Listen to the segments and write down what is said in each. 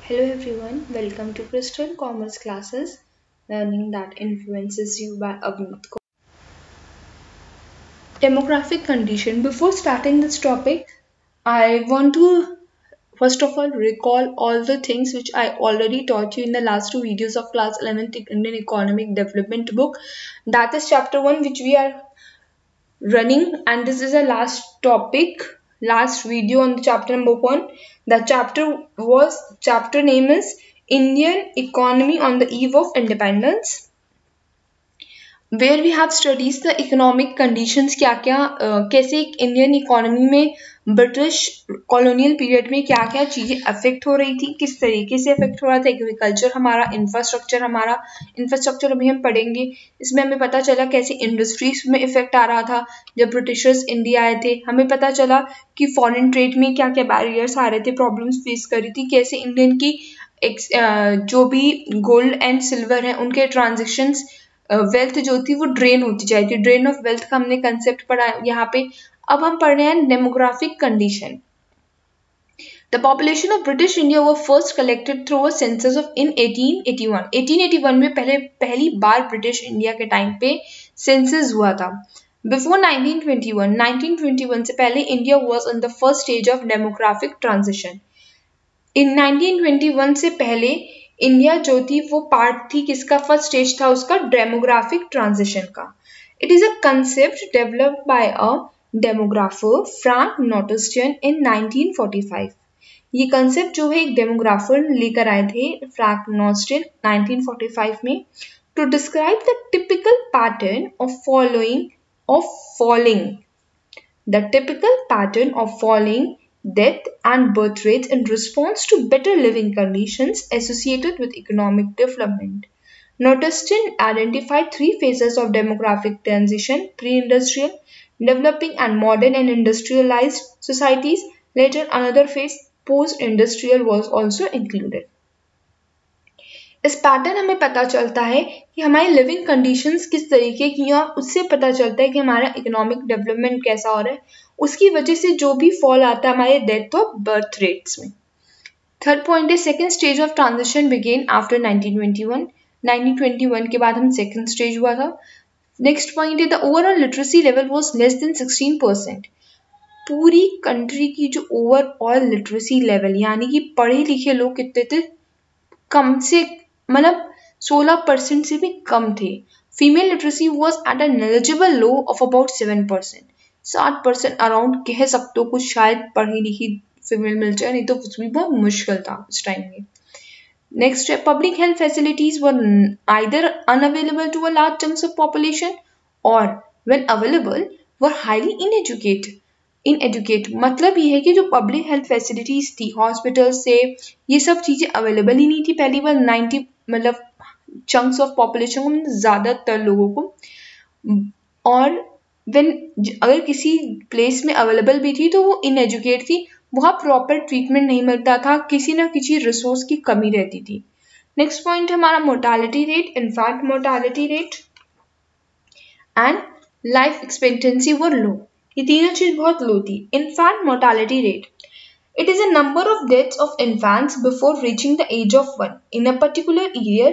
Hello everyone, welcome to Crystal Commerce Classes, Learning that Influences You by Avneet Kaur. Demographic condition. Before starting this topic, I want to first of all recall all the things which I already taught you in the last two videos of class 11th Indian Economic Development book. That is chapter 1 which we are running, and this is the last topic, last video on the chapter number 1. The chapter name is Indian Economy on the Eve of Independence, where we have studies the economic conditions, कैसे एक Indian economy में British colonial period में क्या क्या चीज़ें affect हो रही थी, किस तरीके से अफेक्ट हो रहा था एग्रीकल्चर हमारा इंफ्रास्ट्रक्चर अभी हम पढ़ेंगे। इसमें हमें पता चला कैसे इंडस्ट्रीज में इफेक्ट आ रहा था जब ब्रिटिशर्स इंडिया आए थे। हमें पता चला कि फॉरेन ट्रेड में क्या क्या बैरियर्स आ रहे थे, प्रॉब्लम्स फेस कर रही थी, कैसे इंडियन की जो भी गोल्ड एंड सिल्वर है उनके ट्रांजेक्शन्स वेल्थ जो थी वो ड्रेन होती जाएगी। ड्रेन ऑफ वेल्थ का हमने कंसेप्ट पढ़ा यहाँ पे। अब हम पढ़ रहे हैं demographic condition. The population of British India वो first collected through a census of in 1881। 1881 में पहली बार ब्रिटिश इंडिया के टाइम पे सेंसस हुआ था। बिफोर 1921 से पहले India was in the first stage of demographic transition. In 1921 से पहले इंडिया जो थी वो पार्ट थी किसका, फर्स्ट स्टेज था उसका डेमोग्राफिक ट्रांजिशन का। It is a concept developed by a demographer Frank Notestein in 1945। ये कंसेप्ट जो है एक डेमोग्राफर लेकर आए थे फ्रैंक नॉटिस्टन 1945 में, to describe the typical pattern of following death and birth rates in response to better living conditions associated with economic development. Nottiston identified three phases of demographic transition: pre-industrial, developing and modern and industrialized societies. Later, another phase, post-industrial, was also included. इस pattern हमें पता चलता है कि हमारी living conditions किस तरीके की हैं और उससे पता चलता है कि हमारा इकोनॉमिक डेवलपमेंट कैसा हो रहा है। उसकी वजह से जो भी फॉल आता है हमारे डेथ और बर्थ रेट्स में। थर्ड पॉइंट है second stage of transition began after 1921। 1921 के बाद हम सेकेंड स्टेज हुआ था। नेक्स्ट पॉइंट है the overall literacy level was less than 16%। पूरी कंट्री की जो ओवरऑल लिटरेसी लेवल यानी कि पढ़े लिखे लोग कितने थे, कम से मतलब 16% से भी कम थे। Female literacy was at a negligible low of about 7%। 7% around कह सकते हो कुछ शायद पढ़ी लिखी फीमेल मिल जाए, नहीं तो कुछ भी बहुत मुश्किल था उस टाइम में। नेक्स्ट है public health facilities were either unavailable to a large chunks of population और when available were highly inadequate. मतलब ये है कि जो पब्लिक हेल्थ फैसिलिटीज थी, हॉस्पिटल से ये सब चीजें अवेलेबल ही नहीं थी पहली बार 90 मतलब चंक्स ऑफ पॉपुलेशन को, ज्यादातर लोगों को। और अगर किसी प्लेस में अवेलेबल भी थी तो वो इनएजुकेट थी, वहाँ प्रॉपर ट्रीटमेंट नहीं मिलता था, किसी ना किसी रिसोर्स की कमी रहती थी। नेक्स्ट पॉइंट हमारा mortality rate, in fact mortality rate and life expectancy were low. ये तीनों चीज बहुत लो थी। In fact mortality rate, it is a number of deaths of infants before reaching the age of 1 in a particular year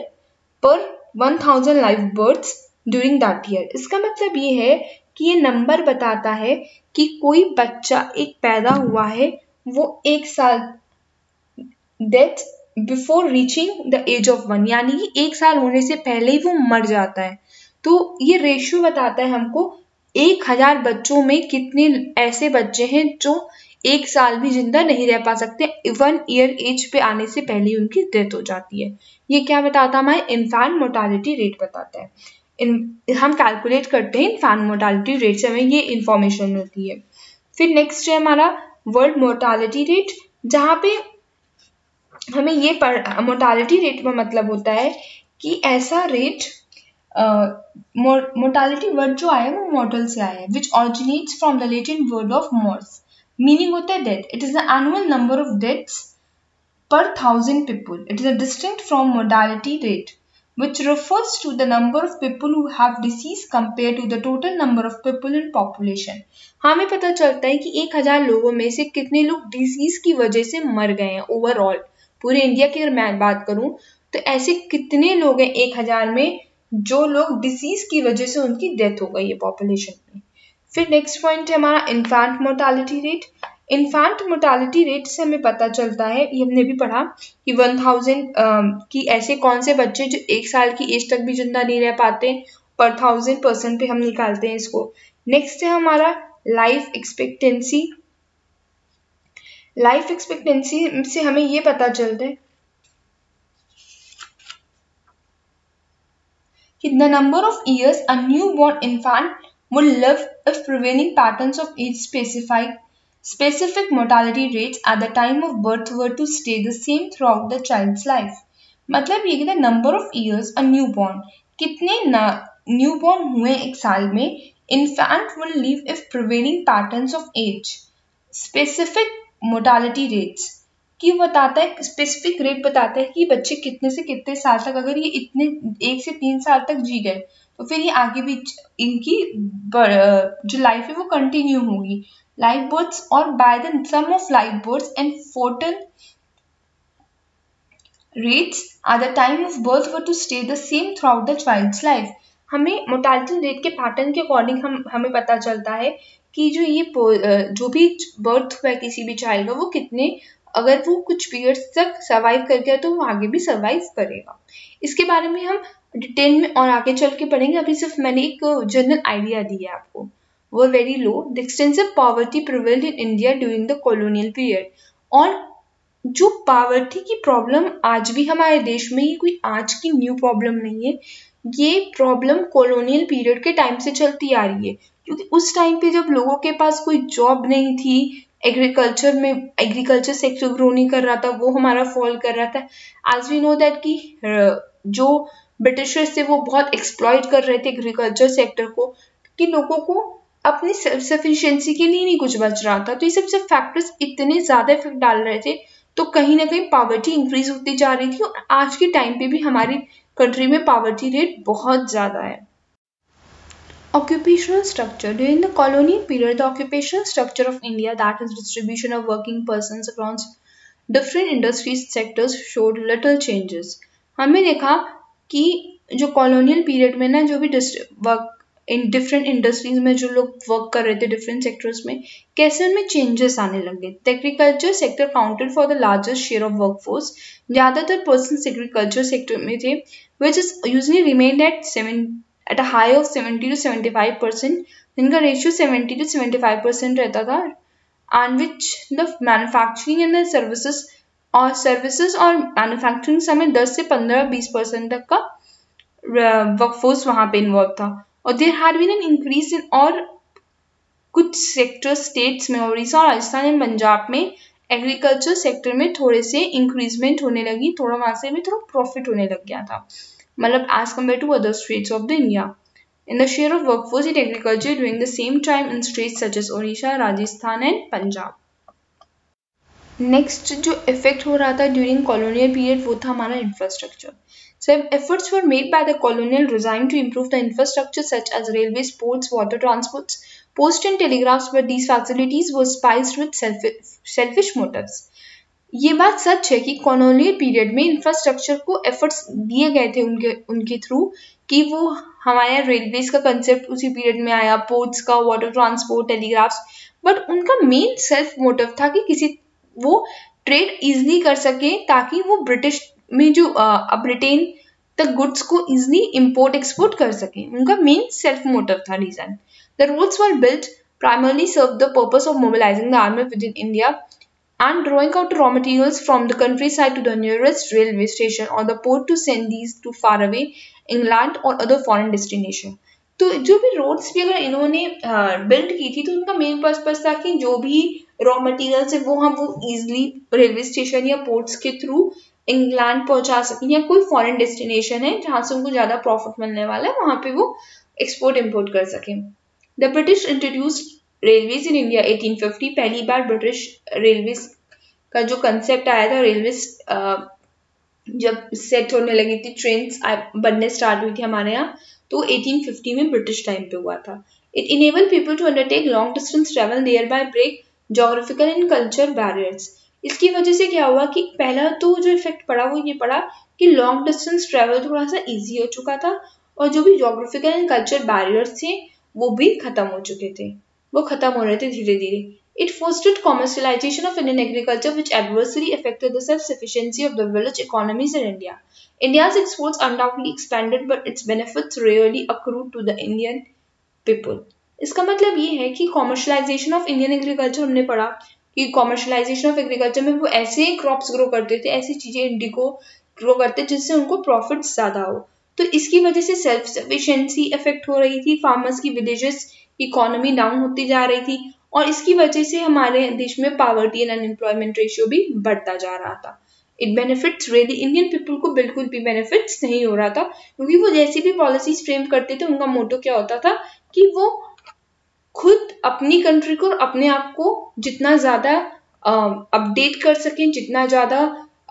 per 1000 live births during that year। इसका मतलब ये है कि ये नंबर बताता है कि कोई बच्चा एक पैदा हुआ है वो 1 साल death before reaching the age of 1, यानी कि 1 साल होने से पहले ही वो मर जाता है। तो ये रेशियो बताता है हमको 1000 बच्चों में कितने ऐसे बच्चे हैं जो 1 साल भी जिंदा नहीं रह पा सकते, 1 ईयर एज पे आने से पहले ही उनकी डेथ हो जाती है। ये क्या बताता है, हमारे इन्फैंट मोर्टालिटी रेट बताता है। हम कैलकुलेट करते हैं इन्फैंट मोर्टालिटी रेट से हमें ये इंफॉर्मेशन मिलती है। फिर नेक्स्ट है हमारा वर्ल्ड मोर्टालिटी रेट, जहाँ पे हमें ये मोर्टालिटी रेट का मतलब होता है कि ऐसा रेट, मोर्टालिटी वर्ड जो आया है वो मॉर्टल से आया है, which originates from the Latin word of mors, meaning होता है death. It is the annual number of deaths per 1000 people. It is a distinct from mortality rate which refers to the number of people who have disease compared to the total number of people in population। हमें पता चलता है कि 1000 लोगों में से कितने लोग डिजीज की वजह से मर गए हैं ओवरऑल, पूरे इंडिया की अगर मैं बात करूं तो ऐसे कितने लोग हैं 1000 में जो लोग डिसीज की वजह से उनकी डेथ हो गई है पॉपुलेशन में। फिर नेक्स्ट पॉइंट है हमारा infant mortality rate. Infant mortality rate से हमें पता चलता है, ये हमने भी पढ़ा कि 1000 की ऐसे कौन से बच्चे जो 1 साल की एज तक भी जिंदा नहीं रह पाते, पर 1000% पे हम निकालते हैं इसको। नेक्स्ट है हमारा लाइफ एक्सपेक्टेंसी। लाइफ एक्सपेक्टेंसी से हमें ये पता चलता है कि the number of years a newborn infant would live if prevailing patterns of age specific mortality rates at the time of birth were to stay the same throughout the child's life। मतलब ये कि the number of years a newborn, कितने newborn हुए 1 साल में, infant will live if prevailing patterns of age specific mortality rates कि बताता है, स्पेसिफिक रेट बताता है कि बच्चे कितने से कितने साल तक, अगर ये इतने 1 से 3 साल तक जी गए तो फिर ये आगे भी इनकी जो लाइफ है वो कंटिन्यू होगी। लाइफ बर्थ्स और by the sum of live births and fetal rates at the time of birth were to stay the same throughout the child's life. हमें मोर्टालिटी रेट के पैटर्न के according हमें पता चलता है कि जो भी बर्थ हुआ है किसी भी चाइल्ड का, वो कितने, अगर वो कुछ पीरियड्स तक सर्वाइव कर गया तो वो आगे भी सर्वाइव करेगा। इसके बारे में हम डिटेल में और आगे चल के पढ़ेंगे, अभी सिर्फ मैंने एक जनरल आइडिया दिया है आपको। वो very low the extensive poverty prevailed in India during the colonial period. और जो पॉवर्टी की प्रॉब्लम आज भी हमारे देश में, ये कोई आज की न्यू प्रॉब्लम नहीं है, ये प्रॉब्लम कॉलोनियल पीरियड के टाइम से चलती आ रही है, क्योंकि उस टाइम पे जब लोगों के पास कोई जॉब नहीं थी, एग्रीकल्चर सेक्टर ग्रो नहीं कर रहा था, वो हमारा फॉल कर रहा था। एज वी नो दैट कि जो ब्रिटिशर्स थे वो बहुत एक्सप्लॉइट कर रहे थे एग्रीकल्चर सेक्टर को, कि लोगों को अपनी सेल्फ सफिशिएंसी के लिए नहीं कुछ बच रहा था। तो ये सब फैक्टर्स इतने ज्यादा इफेक्ट डाल रहे थे, तो कहीं ना कहीं पॉवर्टी इंक्रीज होती जा रही थी, और आज के टाइम पे भी हमारी कंट्री में पॉवर्टी रेट बहुत ज्यादा है। Occupational structure. During the colonial period, the occupational structure of India, that is distribution of working persons across different industries sectors, showed little changes. हमने देखा कि जो colonial period में ना, जो भी वर्क इन डिफरेंट इंडस्ट्रीज में जो लोग वर्क कर रहे थे डिफरेंट सेक्टर्स में, कैसे उनमें चेंजेस आने लगे। The agriculture sector counted for the largest share of workforce. ज़्यादातर पर्सन एग्रीकल्चर सेक्टर में थे, which is usually remained at a high of 70 to 75%, जिनका रेशियो 70 to 75% रहता था, and which the manufacturing and the services और manufacturing समय 10 से 15-20% तक का वर्कफोर्स वहाँ पे इन्वॉल्व था। और there had been an increase in, और कुछ सेक्टर स्टेट्स में, उड़ीसा और राजस्थान एंड पंजाब में एग्रीकल्चर सेक्टर में थोड़े से इंक्रीजमेंट होने लगी, थोड़ा वहाँ से भी थोड़ा प्रॉफिट होने लग गया था, मतलब as compared to other states of the India. In the share of workforce in agriculture during the same time in states such as Odisha, Rajasthan and Punjab. Next जो effect हो रहा था during colonial period वो था हमारा infrastructure. So efforts were made by the colonial regime to improve the infrastructure such as railways, ports, water transports, post and telegraphs, but these facilities were spiced with selfish motives. ये बात सच है कि colonial period में infrastructure को efforts दिए गए थे उनके थ्रू, कि वो हमारे रेलवेज का कंसेप्ट उसी पीरियड में आया, पोर्ट्स का, वाटर ट्रांसपोर्ट, टेलीग्राफ्स, बट उनका मेन सेल्फ मोटिव था कि वो ट्रेड इजिली कर सके, ताकि वो ब्रिटिश में जो ब्रिटेन तक गुड्स को इजिली इम्पोर्ट एक्सपोर्ट कर सके। उनका मेन सेल्फ मोटिव था reason. The roads were built primarily served the purpose of mobilizing the army within India and drawing out raw materials from the countryside to the nearest railway station or the port to send these to far away England or other foreign destination. तो जो भी roads भी अगर इन्होंने build की थी, तो उनका मेन पर्पस था कि जो भी रॉ मटेरियल्स है वो इजिली रेलवे स्टेशन या पोर्ट्स के थ्रू इंग्लैंड पहुंचा सकें, या कोई फॉरेन डेस्टिनेशन है जहाँ से उनको ज़्यादा प्रॉफिट मिलने वाला है वहाँ पे वो एक्सपोर्ट इम्पोर्ट कर सकें। The British introduced railways in India 1850। पहली बार ब्रिटिश रेलवेज का जो कंसेप्ट आया था, रेलवेज जब सेट होने लगी थी, ट्रेन्स बनने स्टार्ट हुई थी हमारे यहाँ, तो 1850 में ब्रिटिश टाइम पे हुआ था। It enable people to undertake long distance travel, thereby break geographical and culture barriers. इसकी वजह से क्या हुआ कि पहला तो जो इफेक्ट पड़ा वो ये पड़ा कि लॉन्ग डिस्टेंस ट्रेवल थोड़ा सा इजी हो चुका था और जो भी जोग्राफिकल एंड कल्चर बैरियर्स थे वो भी खत्म हो चुके थे, वो खत्म हो रहे थे धीरे धीरे. It fostered commercialization of Indian agriculture, which adversely affected the self-sufficiency of the village economies in India. India's exports undoubtedly expanded, but its benefits rarely accrued to the Indian people. इसका मतलब ये है कि कॉमर्शलाइजेशन ऑफ इंडियन एग्रीकल्चर हमने पढ़ा कि commercialisation of agriculture में वो ऐसे क्रॉप्स ग्रो करते थे, ऐसी चीजें इंडिको ग्रो करते जिससे उनको प्रॉफिट ज्यादा हो. तो इसकी वजह से सेल्फ सफिशिएंसी इफेक्ट हो रही थी, फार्मर्स की विलेजेस इकोनॉमी डाउन होती जा रही थी और इसकी वजह से हमारे देश में पॉवर्टी एंड अनएम्प्लॉयमेंट रेशियो भी बढ़ता जा रहा था. It benefits really Indian people को बिल्कुल भी बेनिफिट्स नहीं हो रहा था, क्योंकि वो जैसी भी पॉलिसीज फ्रेम करते थे उनका मोटो क्या होता था कि वो खुद अपनी कंट्री को और अपने आप को जितना ज्यादा अपडेट कर सकें, जितना ज्यादा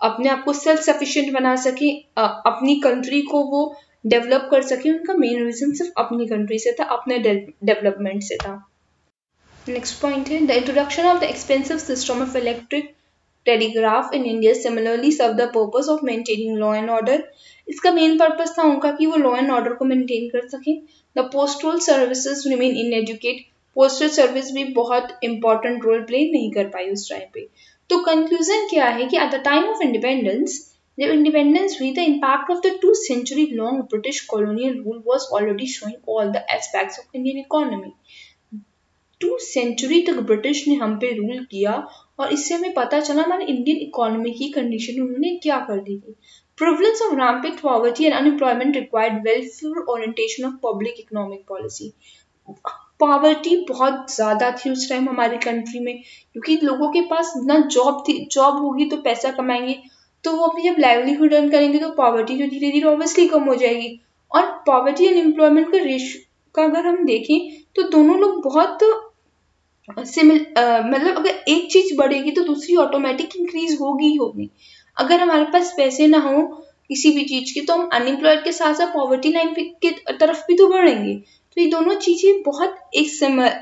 अपने आप को सेल्फ सफिशिएंट बना सके, अपनी कंट्री को वो डेवलप कर सके. उनका मेन रीजन सिर्फ अपनी कंट्री से था, अपने डेवलपमेंट से था. नेक्स्ट पॉइंट है the introduction of the expensive system of electric telegraph in India similarly serve the purpose of maintaining law and order. इसका मेन पर्पस था उनका कि वो लॉ एंड ऑर्डर को मेंटेन कर सकें. The postal services remain inadequate. Postal service भी बहुत इंपॉर्टेंट रोल प्ले नहीं कर पाई उस टाइम पे. तो कंक्लूजन क्या है कि eight the time of independence, जब इंडिपेंडेंस हुई, the impact of the 2 century long British colonial rule was already showing all the aspects of Indian economy. 2 century तक ब्रिटिश ने हम पे रूल किया और इससे हमें पता चला हमारे इंडियन इकोनॉमी की कंडीशन उन्होंने क्या कर दी थी. Prevalence of rampant poverty and unemployment required welfare orientation of public economic policy. Poverty बहुत ज्यादा थी उस टाइम हमारी कंट्री में, क्योंकि लोगों के पास ना जॉब थी. जॉब होगी तो पैसा कमाएंगे, तो वो अपनी जब लाइवलीहुड अर्न करेंगे तो पॉवर्टी जो धीरे धीरे ऑब्वियसली कम हो जाएगी. और पॉवर्टी एंड एम्प्लॉयमेंट का रेशियो का अगर हम देखें तो दोनों लोग बहुत मतलब अगर एक चीज बढ़ेगी तो दूसरी ऑटोमेटिक इंक्रीज होगी ही होगी. अगर हमारे पास पैसे ना हो किसी भी चीज के तो हम अनएम्प्लॉयड के साथ साथ पॉवर्टी लाइन की तरफ भी तो बढ़ेंगे. तो ये दोनों चीजें बहुत एक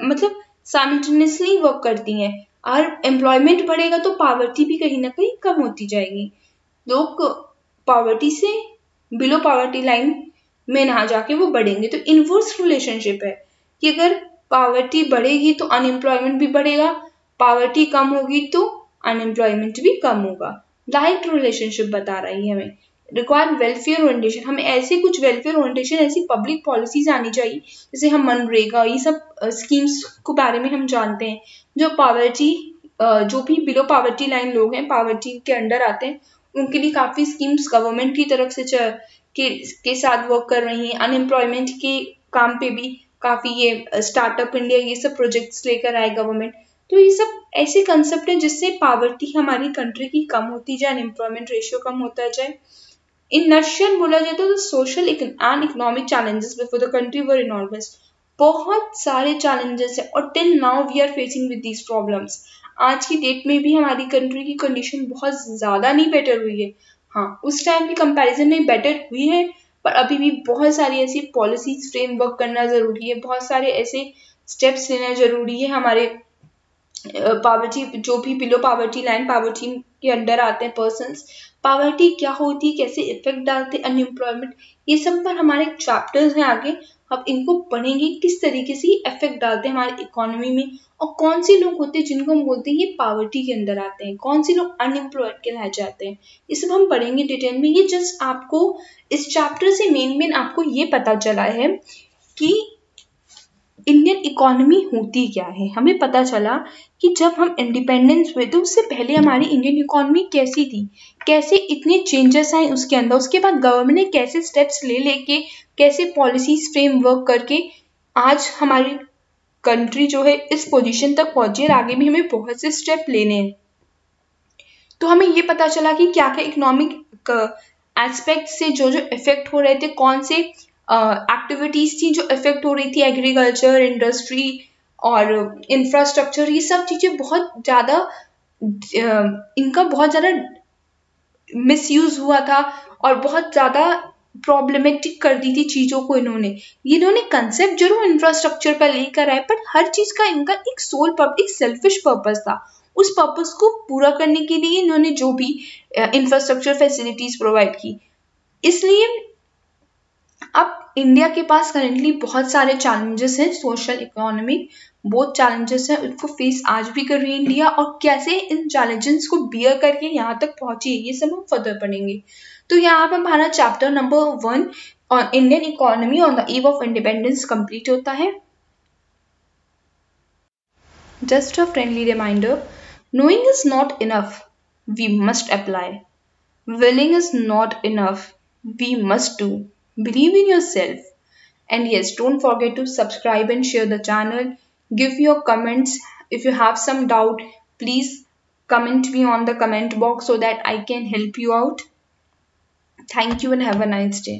मतलब साइमल्टेनियसली वर्क करती हैं. और एम्प्लॉयमेंट बढ़ेगा तो पॉवर्टी भी कहीं ना कहीं कम होती जाएगी. लोग पॉवर्टी से बिलो पॉवर्टी लाइन में ना जाके वो बढ़ेंगे. तो इनवर्स रिलेशनशिप है कि अगर पॉवर्टी बढ़ेगी तो अनएम्प्लॉयमेंट भी बढ़ेगा, पॉवर्टी कम होगी तो अनएम्प्लॉयमेंट भी कम होगा. डायरेक्ट रिलेशनशिप बता रही है हमें. रिक्वायर्ड वेलफेयर ओरिएंटेशन, हमें ऐसे कुछ वेलफेयर ओरिएंटेशन, ऐसी पब्लिक पॉलिसीज आनी चाहिए जैसे हम मनरेगा, ये सब स्कीम्स के बारे में हम जानते हैं. जो पॉवर्टी जो भी बिलो पॉवर्टी लाइन लोग हैं, पॉवर्टी के अंडर आते हैं, उनके लिए काफी स्कीम्स गवर्नमेंट की तरफ से के साथ वर्क कर रही हैं. अनएम्प्लॉयमेंट के काम पे भी काफी ये स्टार्टअप इंडिया ये सब प्रोजेक्ट्स लेकर आए गवर्नमेंट. तो ये सब ऐसे कंसेप्ट है जिससे पॉवर्टी हमारी कंट्री की कम होती जाए, अनएम्प्लॉयमेंट रेशियो कम होता जाए. इन नटशल बोला जाए तो social and economic challenges before the country were enormous. बहुत सारे चैलेंजेस है और till now we are facing with these problems. आज की डेट में भी हमारी कंट्री की कंडीशन बहुत ज्यादा नहीं बेटर हुई है. हाँ, उस टाइम के कंपैरिजन में बेटर हुई है, पर अभी भी बहुत सारी ऐसी पॉलिसीज फ्रेमवर्क करना जरूरी है, बहुत सारे ऐसे स्टेप्स लेना जरूरी है. हमारे पॉवर्टी जो भी बिलो पॉवर्टी लाइन, पॉवर्टी के अंडर आते हैं पर्सन्स, पॉवर्टी क्या होती है, कैसे इफेक्ट डालते हैं अनएम्प्लॉयमेंट, ये सब पर हमारे चैप्टर्स हैं आगे. अब इनको पढ़ेंगे किस तरीके से इफेक्ट डालते हैं हमारी इकोनॉमी में और कौन से लोग होते हैं जिनको हम बोलते हैं ये पॉवर्टी के अंदर आते हैं, कौन से लोग अनएम्प्लॉयड कहलाए जाते हैं. ये सब हम पढ़ेंगे डिटेल में. ये जस्ट आपको इस चैप्टर से मेन आपको ये पता चला है कि इंडियन इकोनॉमी होती क्या है. हमें पता चला कि जब हम इंडिपेंडेंस हुए तो उससे पहले हमारी इंडियन इकोनॉमी कैसी थी, कैसे इतने चेंजेस आए उसके अंदर, उसके बाद गवर्नमेंट ने कैसे स्टेप्स ले लेके, कैसे पॉलिसीज फ्रेमवर्क करके आज हमारी कंट्री जो है इस पोजीशन तक पहुंची. और आगे भी हमें बहुत से स्टेप लेने हैं. तो हमें ये पता चला कि क्या क्या इकोनॉमिक एस्पेक्ट से जो जो इफेक्ट हो रहे थे, कौन से एक्टिविटीज थी जो इफेक्ट हो रही थी, एग्रीकल्चर, इंडस्ट्री और इंफ्रास्ट्रक्चर, ये सब चीजें बहुत ज्यादा इनका बहुत ज्यादा मिसयूज हुआ था और बहुत ज्यादा प्रॉब्लमेटिक कर दी थी चीजों को. इन्होंने कंसेप्ट जरूर इंफ्रास्ट्रक्चर का लेकर आए, पर हर चीज का इनका एक सोल पर्पस, एक सेल्फिश पर्पस था. उस पर्पस को पूरा करने के लिए इन्होंने जो भी इंफ्रास्ट्रक्चर फैसिलिटीज प्रोवाइड की। इसलिए अब इंडिया के पास करेंटली बहुत सारे चैलेंजेस हैं, सोशल इकोनॉमिक बहुत चैलेंजेस हैं, उसको फेस आज भी कर रही है इंडिया, और कैसे इन चैलेंजेस को बियर करके यहाँ तक पहुंची है ये सब हम फर्दर पढ़ेंगे। तो यहाँ पर हमारा chapter number 1 on Indian economy on the eve of independence complete होता है। Just a friendly reminder, knowing is not enough, we must apply. Willing is not enough, we must do. Believe in yourself. And yes, don't forget to subscribe and share the channel. Give your comments. If you have some doubt, please comment me on the comment box so that I can help you out. Thank you and have a nice day.